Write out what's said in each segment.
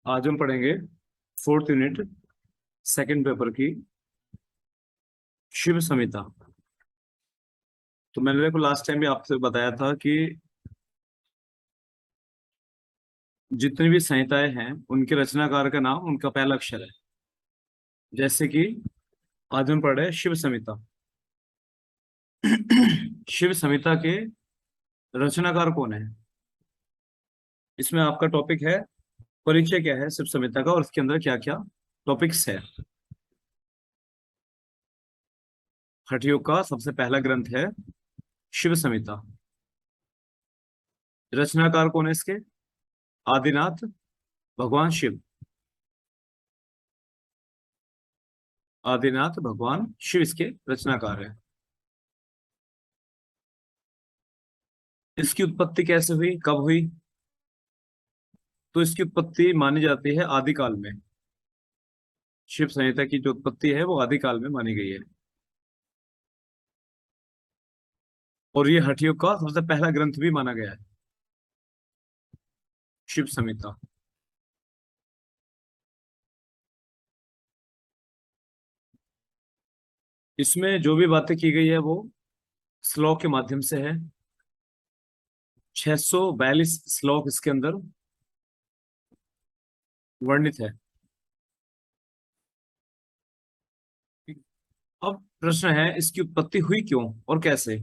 आज हम पढ़ेंगे फोर्थ यूनिट सेकंड पेपर की शिव संहिता। तो मैंने देखो लास्ट टाइम भी आपसे बताया था कि जितनी भी संहिताएं हैं उनके रचनाकार का नाम उनका पहला अक्षर है। जैसे कि आज हम पढ़ रहे हैं शिव संहिता। शिव संहिता के रचनाकार कौन है? इसमें आपका टॉपिक है परिचय क्या है शिव संहिता का और इसके अंदर क्या क्या टॉपिक्स है। हठयोग का सबसे पहला ग्रंथ है शिव संहिता। रचनाकार कौन है इसके? आदिनाथ भगवान शिव। आदिनाथ भगवान शिव इसके रचनाकार है। इसकी उत्पत्ति कैसे हुई, कब हुई? तो इसकी उत्पत्ति मानी जाती है आदिकाल में। शिव संहिता की जो उत्पत्ति है वो आदिकाल में मानी गई है। और ये हठयोग का सबसे पहला ग्रंथ भी माना गया है, शिव संहिता। इसमें जो भी बातें की गई है वो श्लोक के माध्यम से है। 642 श्लोक इसके अंदर वर्णित है। अब प्रश्न है इसकी उत्पत्ति हुई क्यों और कैसे?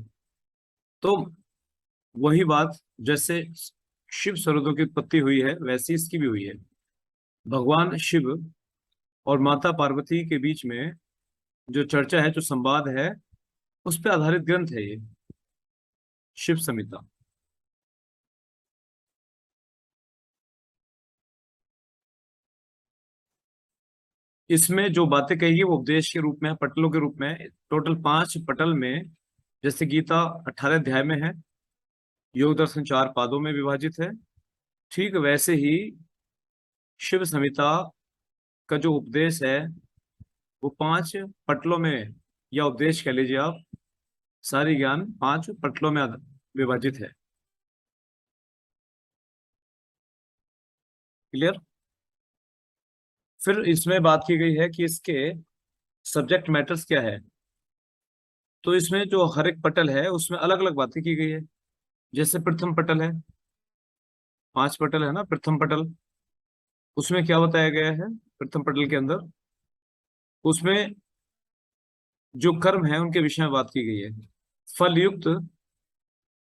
तो वही बात, जैसे शिव सर्वोदय की उत्पत्ति हुई है वैसी इसकी भी हुई है। भगवान शिव और माता पार्वती के बीच में जो चर्चा है, जो संवाद है, उस पर आधारित ग्रंथ है ये शिव संहिता। इसमें जो बातें कही गई वो उपदेश के रूप में है, पटलों के रूप में है। टोटल 5 पटल में, जैसे गीता 18 अध्याय में है, योग दर्शन 4 पादों में विभाजित है, ठीक वैसे ही शिव संहिता का जो उपदेश है वो 5 पटलों में, या उपदेश कह लीजिए आप, सारी ज्ञान 5 पटलों में विभाजित है। क्लियर? फिर इसमें बात की गई है कि इसके सब्जेक्ट मैटर्स क्या है। तो इसमें जो हर एक पटल है उसमें अलग अलग बातें की गई है। जैसे प्रथम पटल है, 5 पटल है ना, प्रथम पटल, उसमें क्या बताया गया है? प्रथम पटल के अंदर उसमें जो कर्म है उनके विषय में बात की गई है। फल युक्त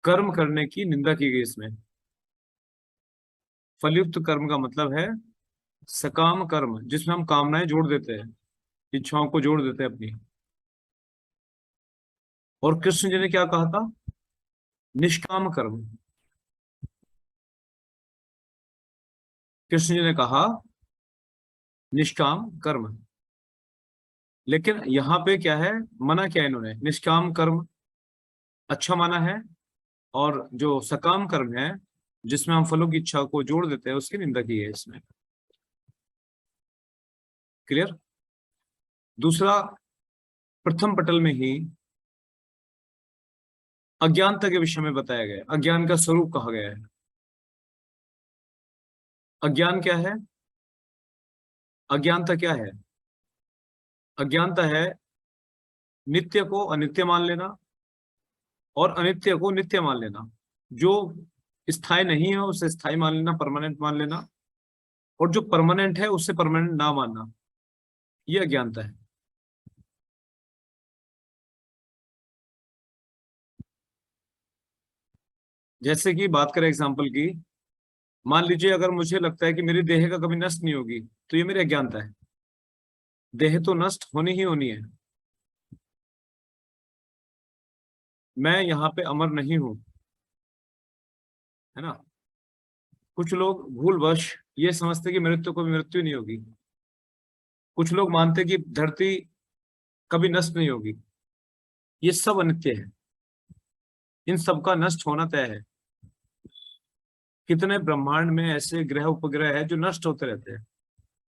कर्म करने की निंदा की गई इसमें। फल युक्त कर्म का मतलब है सकाम कर्म, जिसमें हम कामनाएं जोड़ देते हैं, इच्छाओं को जोड़ देते हैं अपनी। और कृष्ण जी ने क्या कहा था? निष्काम कर्म। कृष्ण जी ने कहा निष्काम कर्म। लेकिन यहाँ पे क्या है, मना क्या है इन्होंने? निष्काम कर्म अच्छा माना है, और जो सकाम कर्म है जिसमें हम फलों की इच्छा को जोड़ देते हैं उसकी निंदा की है इसमें। क्लियर? दूसरा, प्रथम पटल में ही अज्ञानता के विषय में बताया गया है। अज्ञान का स्वरूप कहा गया है। अज्ञान क्या है? अज्ञानता क्या है? अज्ञानता है नित्य को अनित्य मान लेना और अनित्य को नित्य मान लेना। जो स्थायी नहीं है उसे स्थायी मान लेना, परमानेंट मान लेना, और जो परमानेंट है उसे परमानेंट ना मानना, ये अज्ञानता है। जैसे कि बात करें एग्जाम्पल की, मान लीजिए अगर मुझे लगता है कि मेरी देह का कभी नष्ट नहीं होगी, तो ये मेरी अज्ञानता है। देह तो नष्ट होनी ही होनी है, मैं यहाँ पे अमर नहीं हूं, है ना। कुछ लोग भूलवश ये समझते कि मृत्यु को भी मृत्यु नहीं होगी। कुछ लोग मानते कि धरती कभी नष्ट नहीं होगी। ये सब अनित्य है, इन सब का नष्ट होना तय है। कितने ब्रह्मांड में ऐसे ग्रह उपग्रह है जो नष्ट होते रहते हैं,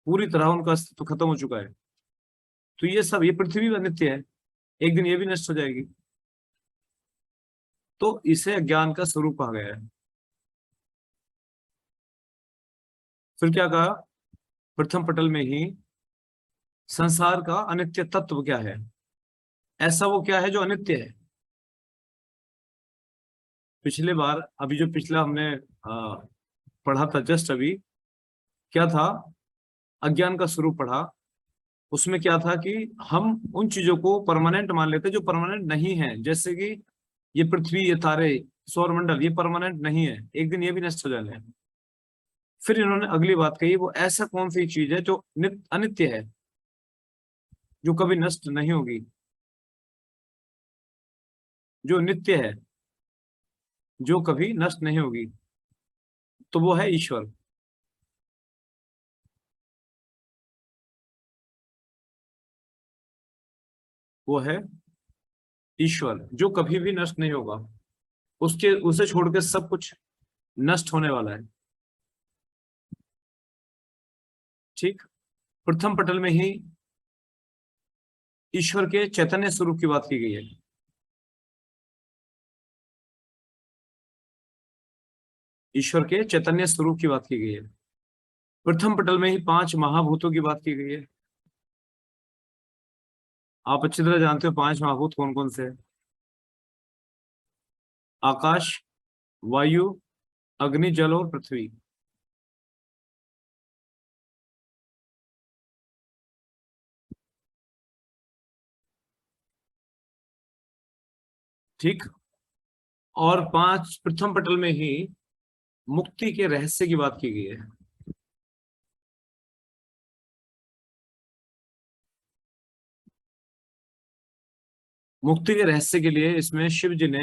पूरी तरह उनका अस्तित्व खत्म हो चुका है। तो ये सब, ये पृथ्वी भी अनित्य है, एक दिन ये भी नष्ट हो जाएगी। तो इसे अज्ञान का स्वरूप कहा गया है। फिर क्या कहा? प्रथम पटल में ही संसार का अनित्य तत्व क्या है, ऐसा वो क्या है जो अनित्य है। पिछले बार अभी जो पिछला हमने पढ़ा था जस्ट अभी, क्या था, अज्ञान का स्वरूप पढ़ा। उसमें क्या था कि हम उन चीजों को परमानेंट मान लेते जो परमानेंट नहीं है, जैसे कि ये पृथ्वी, ये तारे, सौरमंडल, ये परमानेंट नहीं है, एक दिन ये भी नष्ट हो जाने हैं। फिर इन्होंने अगली बात कही, वो ऐसा कौन सी चीज है जो अनित्य है, जो कभी नष्ट नहीं होगी, जो नित्य है, जो कभी नष्ट नहीं होगी, तो वो है ईश्वर। वो है ईश्वर जो कभी भी नष्ट नहीं होगा। उसके उसे छोड़ के सब कुछ नष्ट होने वाला है। ठीक। प्रथम पटल में ही ईश्वर के चैतन्य स्वरूप की बात की गई है। ईश्वर के चैतन्य स्वरूप की बात की गई है। प्रथम पटल में ही 5 महाभूतों की बात की गई है। आप अच्छी तरह जानते हो 5 महाभूत कौन कौन से हैं। आकाश, वायु, अग्नि, जल और पृथ्वी। ठीक। और 5 प्रथम पटल में ही मुक्ति के रहस्य की बात की गई है। मुक्ति के रहस्य के लिए इसमें शिव जी ने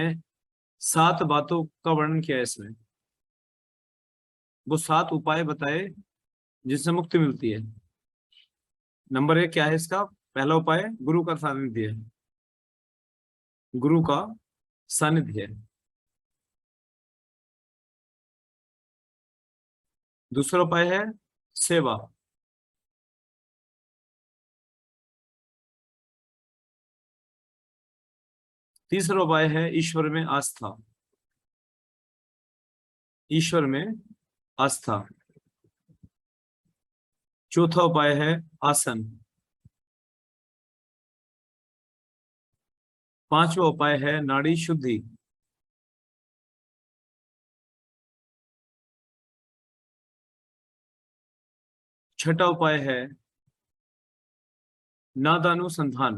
7 बातों का वर्णन किया है इसमें। वो 7 उपाय बताए जिससे मुक्ति मिलती है। नंबर 1 क्या है इसका, पहला उपाय गुरु का सानिध्य है। गुरु का सानिध्य है। दूसरा उपाय है सेवा। तीसरा उपाय है ईश्वर में आस्था। ईश्वर में आस्था। चौथा उपाय है आसन। पांचवा उपाय है नाड़ी शुद्धि। छठा उपाय है नादानुसंधान।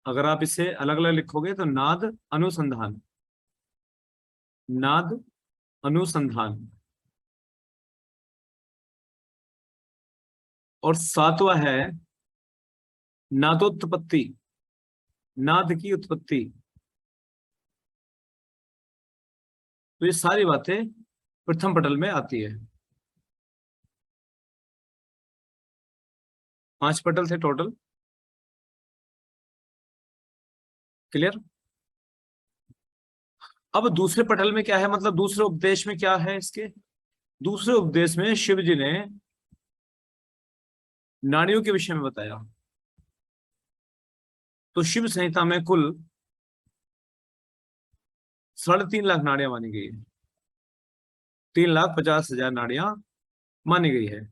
अगर आप इसे अलग अलग लिखोगे तो नाद अनुसंधान, नाद अनुसंधान। और सातवां है नादोत्पत्ति, नाद की उत्पत्ति। तो ये सारी बातें प्रथम पटल में आती है। 5 पटल थे टोटल। क्लियर। अब दूसरे पटल में क्या है, मतलब दूसरे उपदेश में क्या है इसके। दूसरे उपदेश में शिव जी ने नाड़ियों के विषय में बताया। तो शिव संहिता में कुल 3.5 लाख नाड़ियां मानी गई है। 3,50,000 नाड़ियां मानी गई है।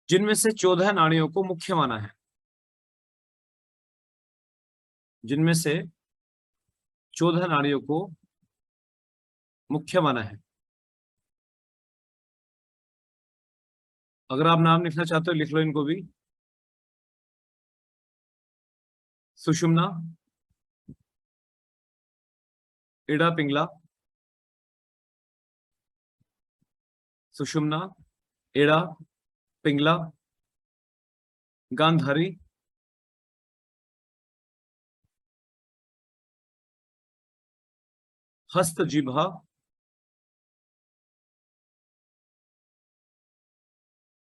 जिनमें से 14 नाड़ियों को मुख्य माना है। जिनमें से 14 नाड़ियों को मुख्य माना है। अगर आप नाम लिखना चाहते हो लिख लो इनको भी। सुषुम्ना, इड़ा पिंगला, सुषुम्ना, इड़ा पिंगला, गांधारी, हस्त जिह्वा,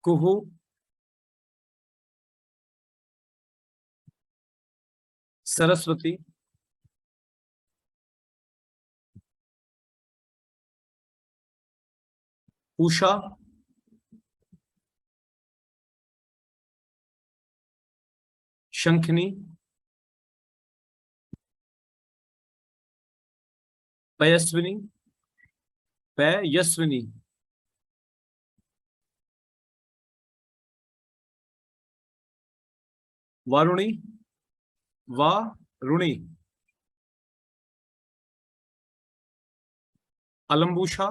कुहू, सरस्वती, उषा, शंखनी, पयस्विनी, यशस्विनी, वारुणी, वारुणी, अलम्बुषा,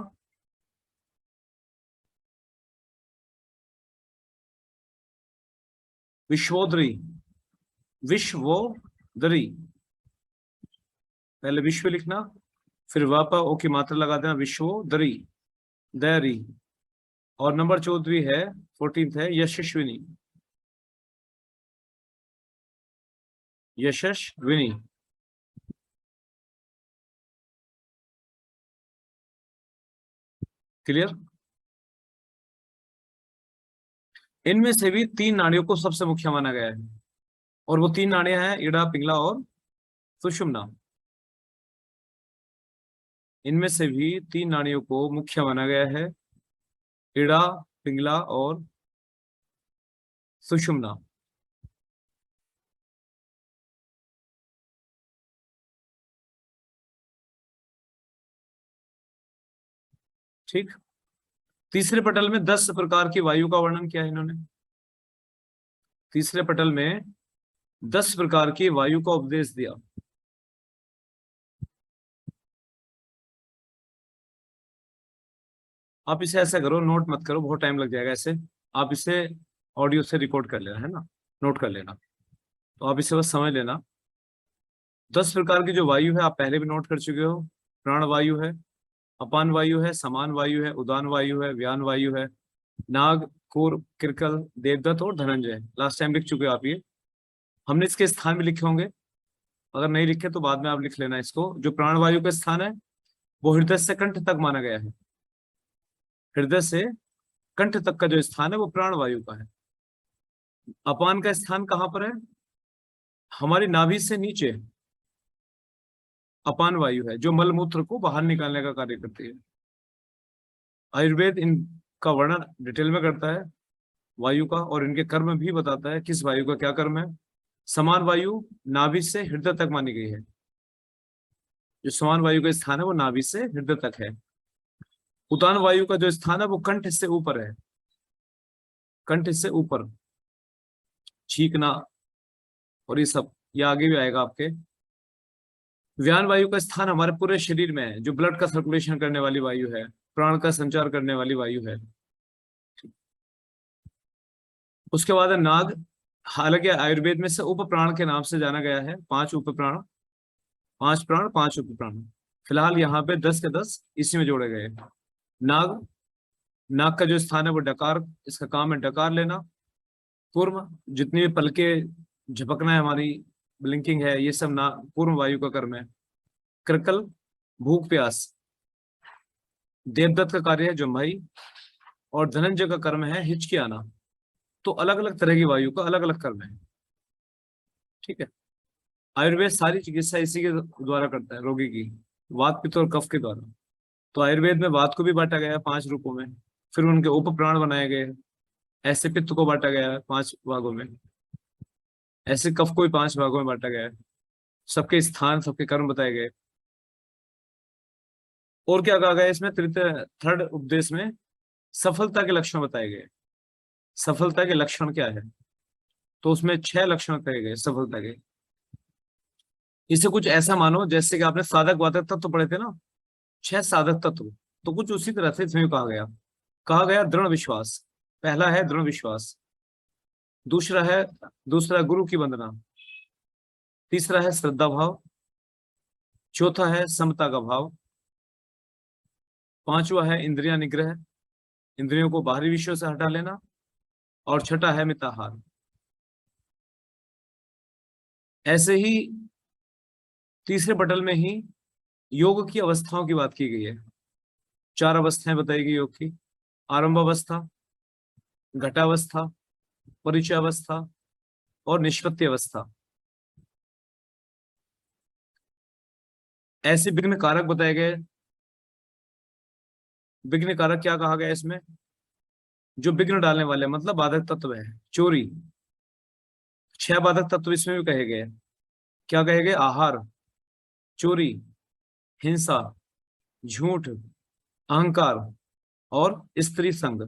विश्वोदरी, विश्वोदरी, पहले विश्व लिखना, फिर वापा ओ की मात्रा लगा देना, विश्वोदरी, दरी। और नंबर 14 है, 14 है यशस्विनी, यशस्विनी। क्लियर? इनमें से भी 3 नाड़ियों को सबसे मुख्य माना गया है, और वो 3 नाड़ियां हैं इड़ा, पिंगला और सुषुम्ना। इनमें से भी 3 नाड़ियों को मुख्य माना गया है, इड़ा, पिंगला और सुषुम्ना। ठीक। तीसरे पटल में 10 प्रकार की वायु का वर्णन किया है इन्होंने। तीसरे पटल में 10 प्रकार की वायु का उपदेश दिया। आप इसे ऐसा करो, नोट मत करो, बहुत टाइम लग जाएगा ऐसे। आप इसे ऑडियो से रिकॉर्ड कर लेना, है ना, नोट कर लेना। तो आप इसे बस समझ लेना। 10 प्रकार की जो वायु है आप पहले भी नोट कर चुके हो। प्राण वायु है, अपान वायु है, समान वायु है, उदान वायु है, व्यान वायु है, नाग, कूर, किरकल, देवदत्त और धनंजय। लास्ट टाइम लिख चुके हो आप ये। हमने इसके स्थान भी लिखे होंगे, अगर नहीं लिखे तो बाद में आप लिख लेना इसको। जो प्राण वायु का स्थान है वो हृदय से कंठ तक माना गया है। हृदय से कंठ तक का जो स्थान है वो प्राण वायु का है। अपान का स्थान कहाँ पर है? हमारी नाभि से नीचे अपान वायु है, जो मलमूत्र को बाहर निकालने का कार्य करती है। आयुर्वेद इनका वर्णन डिटेल में करता है वायु का, और इनके कर्म भी बताता है किस वायु का क्या कर्म है। समान वायु नाभि से हृदय तक मानी गई है। जो समान वायु का स्थान है वो नाभि से हृदय तक है। उदान वायु का जो स्थान है वो कंठ से ऊपर है, कंठ से ऊपर, छींकना और ये सब, ये आगे भी आएगा आपके। व्यान वायु का स्थान हमारे पूरे शरीर में है, जो ब्लड का सर्कुलेशन करने वाली वायु है, प्राण का संचार करने वाली वायु है। उसके बाद है नाग। हालांकि आयुर्वेद में से उप प्राण के नाम से जाना गया है। 5 उप प्राण, 5 प्राण, 5 उप प्राण। फिलहाल यहाँ पे 10 के 10 इसी में जोड़े गए। नाग, नाक का जो स्थान है वो डकार, इसका काम है डकार लेना। कूर्म, जितनी भी पलके झपकना है हमारी, ब्लिंकिंग है, ये सब ना कूर्म वायु का कर्म है। कृकल, भूख प्यास, देवदत्त का कार्य है जम्भाई, और धनंजय का कर्म है हिचकी आना। तो अलग अलग तरह की वायु का अलग अलग कर्म है। ठीक है। आयुर्वेद सारी चिकित्सा इसी के द्वारा करता है, रोगी की, वात, पित्त और कफ के द्वारा। तो आयुर्वेद में वात को भी बांटा गया है 5 रूपों में, फिर उनके उप प्राण बनाए गए। ऐसे पित्त को बांटा गया है 5 भागों में, ऐसे कफ को भी 5 भागों में बांटा गया है। सबके स्थान, सबके कर्म बताए गए। और क्या कहा गया इसमें? तृतीय, थर्ड उपदेश में सफलता के लक्षण बताए गए। सफलता के लक्षण क्या है? तो उसमें 6 लक्षण कहे गए सफलता के। इसे कुछ ऐसा मानो जैसे कि आपने साधक बाधक तत्व पढ़े थे ना, 6 साधक तत्व, तो कुछ उसी तरह से इसमें कहा गया। कहा गया दृढ़ विश्वास, पहला है दृढ़ विश्वास। दूसरा गुरु की वंदना। तीसरा है श्रद्धा भाव। चौथा है समता का भाव। पांचवा है इंद्रिया निग्रह, इंद्रियों को बाहरी विषयों से हटा लेना। और छठा है मिताहार। ऐसे ही तीसरे पटल में ही योग की अवस्थाओं की बात की गई है। 4 अवस्थाएं बताई गई योग की: आरंभ अवस्था, घटावस्था, परिचय अवस्था और निष्पत्ति अवस्था। ऐसे विघ्न कारक बताए गए। विघ्न कारक क्या कहा गया इसमें? जो विघ्न डालने वाले, मतलब बाधक तत्व है। चोरी, 6 बाधक तत्व इसमें भी कहे गए। क्या कहे गए? आहार, चोरी, हिंसा, झूठ, अहंकार और स्त्री संग,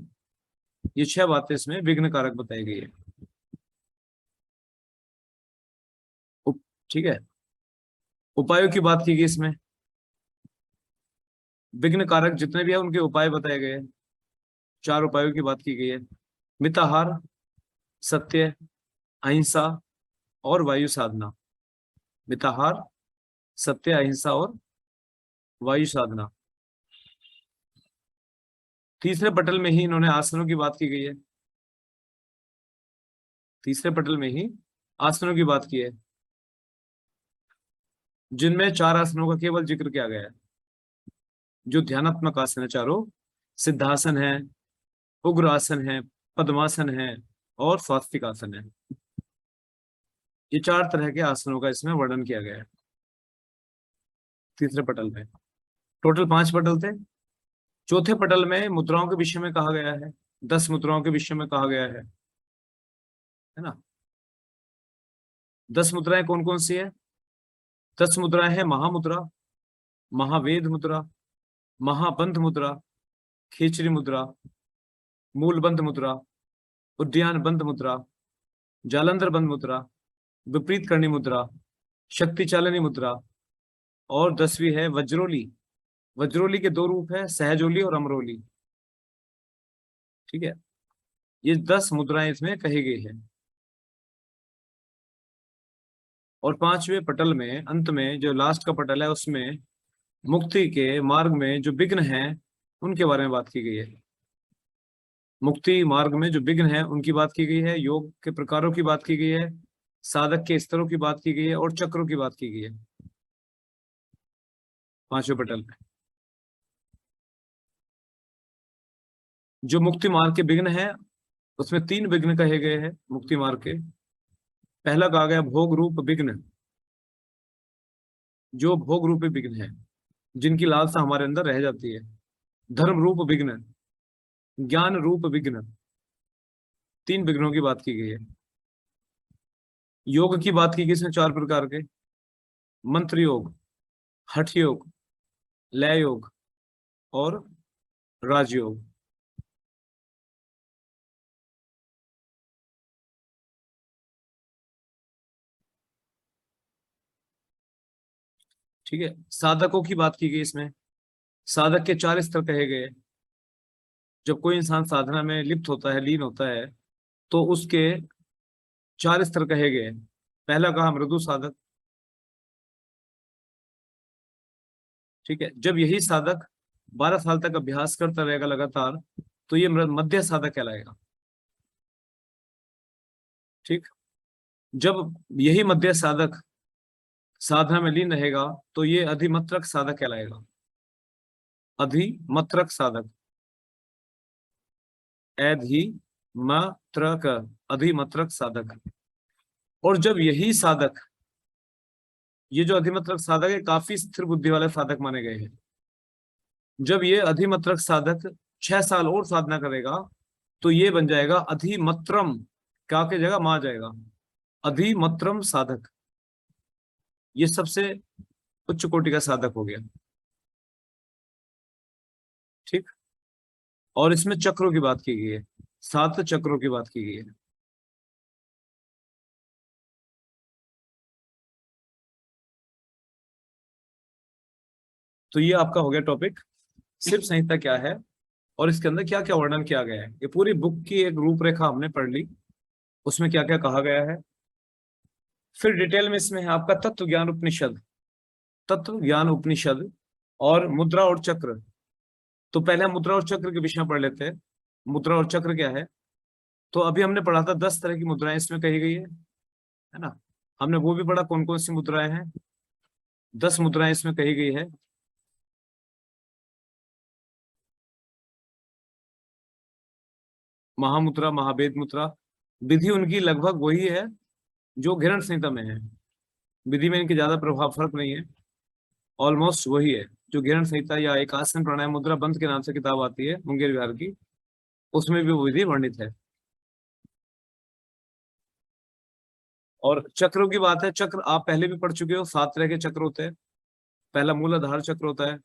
ये 6 बातें इसमें विघ्न कारक बताई गई है। ठीक है। उपायों की बात की गई इसमें, विघ्न कारक जितने भी है उनके उपाय बताए गए हैं। 4 उपायों की बात की गई है, मिताहार, सत्य, अहिंसा और वायु साधना। मिताहार, सत्य, अहिंसा और वायु साधना। तीसरे पटल में ही इन्होंने आसनों की बात की गई है, तीसरे पटल में ही आसनों की बात की है, जिनमें 4 आसनों का केवल जिक्र किया गया है। जो ध्यानात्मक आसन है चारों, सिद्धासन है, उग्र आसन है, पद्मासन है और स्वास्तिक आसन है। ये 4 तरह के आसनों का इसमें वर्णन किया गया है तीसरे पटल में। टोटल 5 पटल थे। चौथे पटल में मुद्राओं के विषय में कहा गया है, 10 मुद्राओं के विषय में कहा गया है ना। 10 मुद्राएं कौन कौन सी है? 10 मुद्राएं हैं महामुद्रा, महावेद मुद्रा, महाबंध मुद्रा, खेचरी मुद्रा, मूलबंध मुद्रा, उद्यान बंध मुद्रा, जालंधर बंध मुद्रा, विपरीत करणी मुद्रा, शक्ति चालनी मुद्रा और 10वीं है वज्रोली। वज्रोली के 2 रूप है, सहजोली और अमरोली। ठीक है, ये 10 मुद्राएं इसमें कही गई है। और 5वें पटल में अंत में जो लास्ट का पटल है उसमें मुक्ति के मार्ग में जो विघ्न हैं उनके बारे में बात की गई है। मुक्ति मार्ग में जो विघ्न है उनकी बात की गई है, योग के प्रकारों की बात की गई है, साधक के स्तरों की बात की गई है और चक्रों की बात की गई है 5वें पटल में। जो मुक्ति मार्ग के विघ्न है उसमें 3 विघ्न कहे गए हैं मुक्ति मार्ग के। पहला कहा गया भोग रूप विघ्न, जो भोग रूपी विघ्न है, जिनकी लालसा हमारे अंदर रह जाती है। धर्म रूप विघ्न, ज्ञान रूप विघ्न, 3 विघ्नों की बात की गई है। योग की बात की गई इसमें 4 प्रकार के, मंत्र योग, हठ योग, लय योग और राजयोग। ठीक है। साधकों की बात की गई इसमें, साधक के 4 स्तर कहे गए। जब कोई इंसान साधना में लिप्त होता है, लीन होता है, तो उसके 4 स्तर कहे गए। पहला कहा मृदु साधक। ठीक है, जब यही साधक 12 साल तक अभ्यास करता रहेगा लगातार तो ये मध्य साधक कहलाएगा। ठीक, जब यही मध्य साधक साधना में लीन रहेगा तो ये अधिमत्रक साधक कहलाएगा। अधिमत्रक साधक, अधिमत्रक, अधिमत्रक साधक। और जब यही साधक, ये जो अधिमत्रक साधक है काफी स्थिर बुद्धि वाले साधक माने गए हैं, जब ये अधिमत्रक साधक 6 साल और साधना करेगा तो ये बन जाएगा अधिमत्रम, क्या की जगह मां जाएगा, अधिमत्रम साधक। ये सबसे उच्च कोटि का साधक हो गया। ठीक, और इसमें चक्रों की बात की गई है, 7 चक्रों की बात की गई है। तो ये आपका हो गया टॉपिक, शिव संहिता क्या है और इसके अंदर क्या क्या वर्णन किया गया है। ये पूरी बुक की एक रूपरेखा हमने पढ़ ली, उसमें क्या क्या कहा गया है। फिर डिटेल में इसमें है आपका तत्व ज्ञान उपनिषद, तत्व ज्ञान उपनिषद और मुद्रा और चक्र। तो पहले हम मुद्रा और चक्र के विषय में पढ़ लेते हैं। मुद्रा और चक्र क्या है? तो अभी हमने पढ़ा था 10 तरह की मुद्राएं इसमें कही गई है ना। हमने वो भी पढ़ा कौन कौन सी मुद्राएं हैं, 10 मुद्राएं इसमें कही गई है। महामुद्रा, महावेद मुद्रा, विधि उनकी लगभग वही है जो घृण संहिता में है। विधि में इनके ज्यादा प्रभाव फर्क नहीं है, ऑलमोस्ट वही है जो घृण संहिता या एक आसन प्राणायाम मुद्रा बंध के नाम से किताब आती है मुंगेर विहार की, उसमें भी वो विधि वर्णित है। और चक्रों की बात है, चक्र आप पहले भी पढ़ चुके हो, 7 तरह के चक्र होते हैं। पहला मूलाधार चक्र होता है,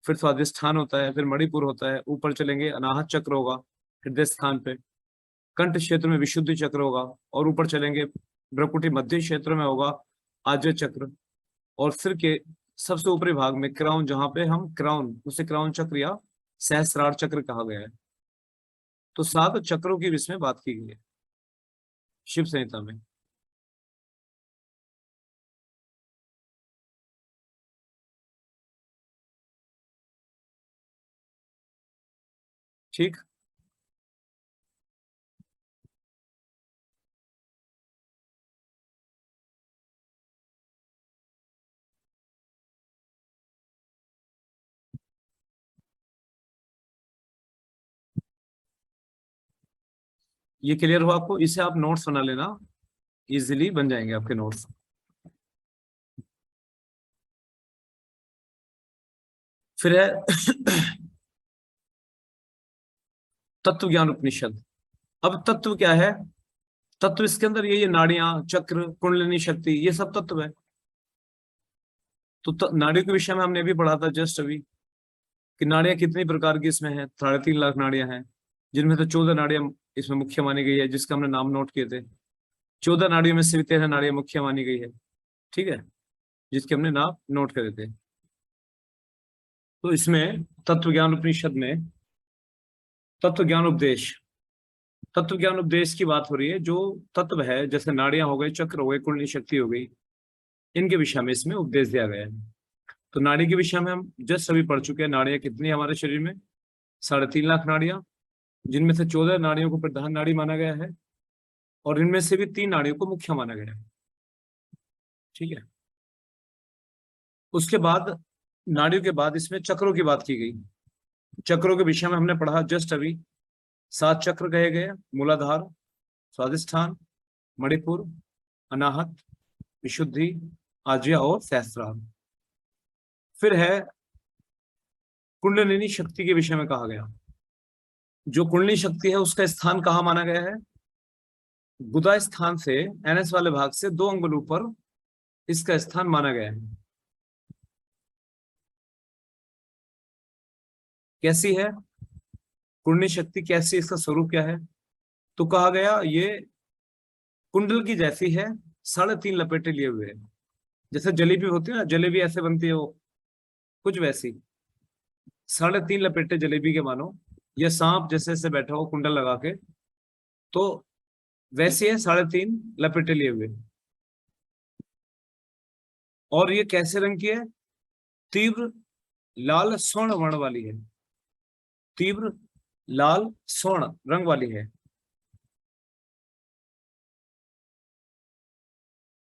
फिर स्वादिष्ठान होता है, फिर मणिपुर होता है, ऊपर चलेंगे अनाहत चक्र होगा हृदय स्थान पे, कंठ क्षेत्र में विशुद्धि चक्र होगा, और ऊपर चलेंगे भ्रुकुटी मध्य क्षेत्र में होगा आज्य चक्र, और सिर के सबसे ऊपरी भाग में क्राउन, जहां पे हम क्राउन, उसे क्राउन चक्र या सहस्रार चक्र कहा गया है। तो 7 चक्रों की इसमें बात की गई है शिव संहिता में। ठीक। ये क्लियर हुआ आपको? इसे आप नोट्स बना लेना, इजीली बन जाएंगे आपके नोट्स। फिर है तत्व ज्ञान उपनिषद। अब तत्व क्या है? तत्व इसके अंदर ये नाड़ियां, चक्र, कुंडलिनी शक्ति, ये सब तत्व है। तो नाड़ियों के विषय में हमने भी पढ़ा था जस्ट अभी, कि नाड़ियां कितनी प्रकार की इसमें है। 3.5 लाख नाड़ियां हैं, जिनमें से 14 नाड़ियां इसमें मुख्य मानी गई है, जिसका हमने नाम नोट किए थे। 14 नाड़ियों में से भी 13 नाड़ियां मुख्य मानी गई है, ठीक है, जिसके हमने नाम नोट करे थे। तो इसमें तत्व ज्ञान उपनिषद में तत्व ज्ञान उपदेश, तत्व ज्ञान उपदेश की बात हो रही है। जो तत्व है, जैसे नाड़ियां हो गई, चक्र हो गए, कुंडली शक्ति हो गई, इनके विषय में इसमें उपदेश दिया गया है। तो नाड़ी के विषय में हम जस्ट अभी पढ़ चुके हैं। नाड़ियां कितनी है हमारे शरीर में? 3.5 लाख नाड़ियां, जिनमें से 14 नाड़ियों को प्रधान नाड़ी माना गया है, और इनमें से भी 3 नाड़ियों को मुख्य माना गया है, ठीक है। उसके बाद नाड़ियों के बाद इसमें चक्रों की बात की गई। चक्रों के विषय में हमने पढ़ा जस्ट अभी। 7 चक्र कहे गए: मूलाधार, स्वादिष्ठान, मणिपुर, अनाहत, विशुद्धि, आज्या और सहस्त्रार। फिर है कुंडलिनी शक्ति के विषय में कहा गया। जो कुंडली शक्ति है, उसका स्थान कहाँ माना गया है? गुदा स्थान से, एनएस वाले भाग से 2 अंगुल ऊपर इसका स्थान माना गया है। कैसी है कुंडली शक्ति? कैसी, इसका स्वरूप क्या है? तो कहा गया ये कुंडल की जैसी है, 3.5 लपेटे लिए हुए है। जैसे जलेबी होती है ना, जलेबी ऐसे बनती है, वो कुछ वैसी 3.5 लपेटे जलेबी के मानो, ये सांप जैसे ऐसे बैठा हो कुंडल लगा के, तो वैसे है 3.5 लपेटे लिए हुए। और ये कैसे रंग की है? तीव्र लाल स्वर्ण वर्ण वाली है, तीव्र लाल स्वर्ण रंग वाली है,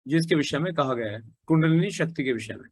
जिसके विषय में कहा गया है कुंडलिनी शक्ति के विषय में।